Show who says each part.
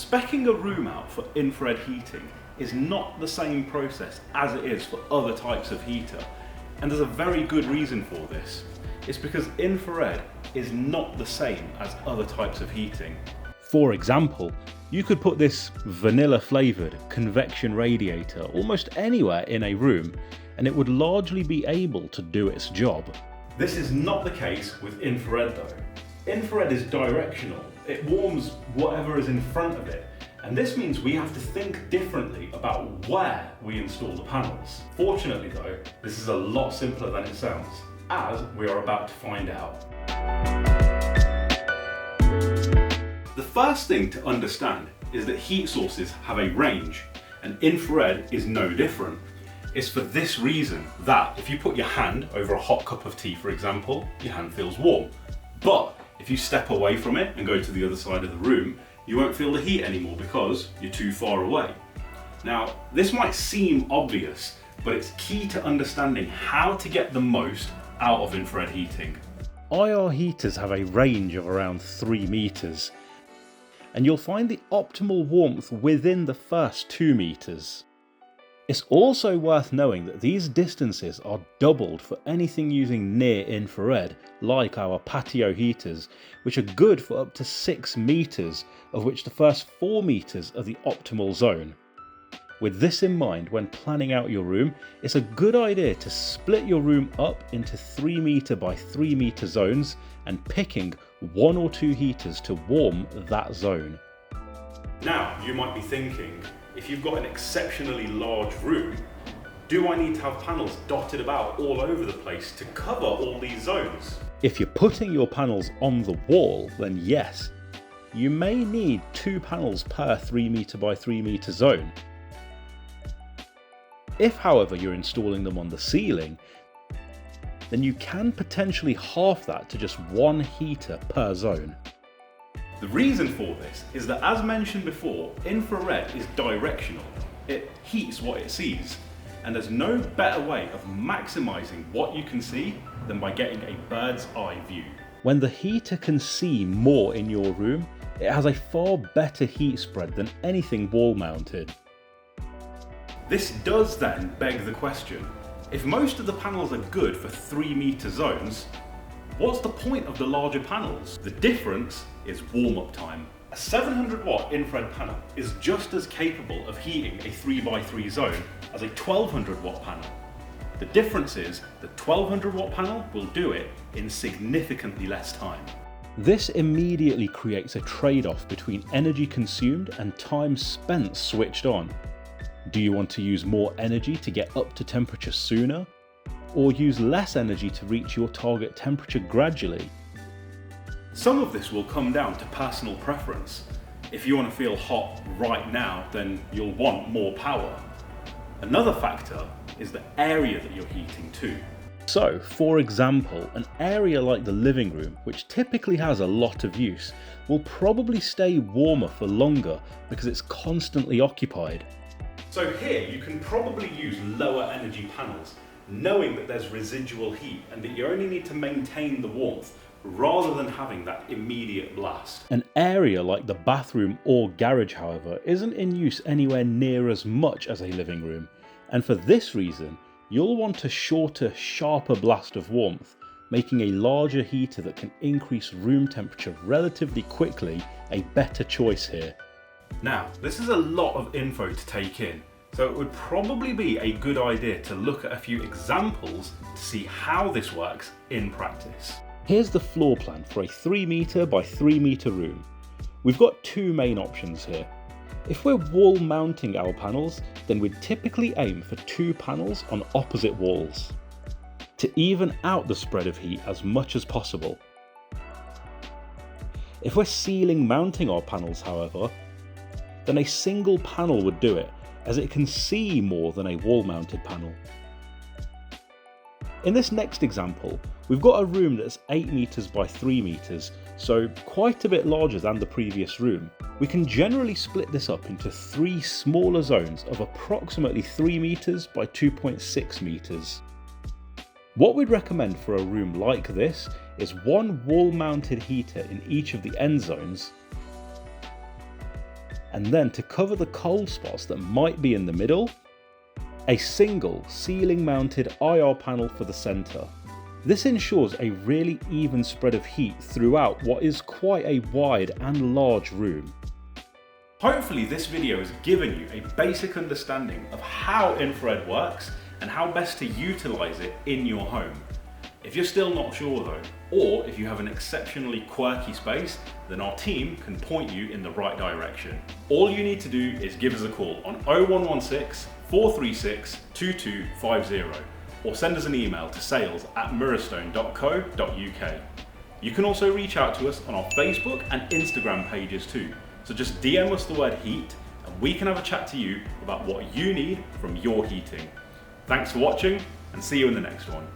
Speaker 1: Speccing a room out for infrared heating is not the same process as it is for other types of heater, and there's a very good reason for this. It's because infrared is not the same as other types of heating. For example, you could put this vanilla flavoured convection radiator almost anywhere in a room and it would largely be able to do its job. This is not the case with infrared though. Infrared is directional. It warms whatever is in front of it, and this means we have to think differently about where we install the panels. Fortunately though, this is a lot simpler than it sounds, as we are about to find out. The first thing to understand is that heat sources have a range, and infrared is no different. It's for this reason that if you put your hand over a hot cup of tea, for example, your hand feels warm. But if you step away from it and go to the other side of the room, you won't feel the heat anymore because you're too far away. Now, this might seem obvious, but it's key to understanding how to get the most out of infrared heating. IR heaters have a range of around 3 meters, and you'll find the optimal warmth within the first 2 meters. It's also worth knowing that these distances are doubled for anything using near infrared, like our patio heaters, which are good for up to 6 meters, of which the first 4 meters are the optimal zone. With this in mind, when planning out your room, it's a good idea to split your room up into 3 meter by 3 meter zones and picking 1 or 2 heaters to warm that zone. Now, you might be thinking, if you've got an exceptionally large room, do I need to have panels dotted about all over the place to cover all these zones? If you're putting your panels on the wall, then yes, you may need 2 panels per 3 meter by 3 meter zone. If, however, you're installing them on the ceiling, then you can potentially halve that to just 1 heater per zone. The reason for this is that, as mentioned before, infrared is directional. It heats what it sees, and there's no better way of maximising what you can see than by getting a bird's eye view. When the heater can see more in your room, it has a far better heat spread than anything wall mounted. This does then beg the question, if most of the panels are good for 3 meter zones, what's the point of the larger panels? The difference is warm-up time. A 700 watt infrared panel is just as capable of heating a 3x3 zone as a 1200 watt panel. The difference is the 1200 watt panel will do it in significantly less time. This immediately creates a trade-off between energy consumed and time spent switched on. Do you want to use more energy to get up to temperature sooner, or use less energy to reach your target temperature gradually? Some of this will come down to personal preference. If you want to feel hot right now, then you'll want more power. Another factor is the area that you're heating to. So, for example, an area like the living room, which typically has a lot of use, will probably stay warmer for longer because it's constantly occupied. So here you can probably use lower energy panels, knowing that there's residual heat and that you only need to maintain the warmth rather than having that immediate blast. An area like the bathroom or garage, however, isn't in use anywhere near as much as a living room, and for this reason, you'll want a shorter, sharper blast of warmth, making a larger heater that can increase room temperature relatively quickly a better choice here. Now, this is a lot of info to take in, so it would probably be a good idea to look at a few examples to see how this works in practice. Here's the floor plan for a 3 meter by 3 meter room. We've got 2 main options here. If we're wall mounting our panels, then we'd typically aim for 2 panels on opposite walls to even out the spread of heat as much as possible. If we're ceiling mounting our panels, however, then a single panel would do it, as it can see more than a wall mounted panel. In this next example, we've got a room that's 8 meters by 3 meters, so quite a bit larger than the previous room. We can generally split this up into 3 smaller zones of approximately 3 meters by 2.6 meters. What we'd recommend for a room like this is 1 wall mounted heater in each of the end zones, And then to cover the cold spots that might be in the middle, a single ceiling mounted IR panel for the centre. This ensures a really even spread of heat throughout what is quite a wide and large room. Hopefully this video has given you a basic understanding of how infrared works and how best to utilise it in your home. If you're still not sure though, or if you have an exceptionally quirky space, then our team can point you in the right direction. All you need to do is give us a call on 0116 436 2250 or send us an email to sales@mirrorstone.co.uk. You can also reach out to us on our Facebook and Instagram pages too. So just DM us the word heat and we can have a chat to you about what you need from your heating. Thanks for watching and see you in the next one.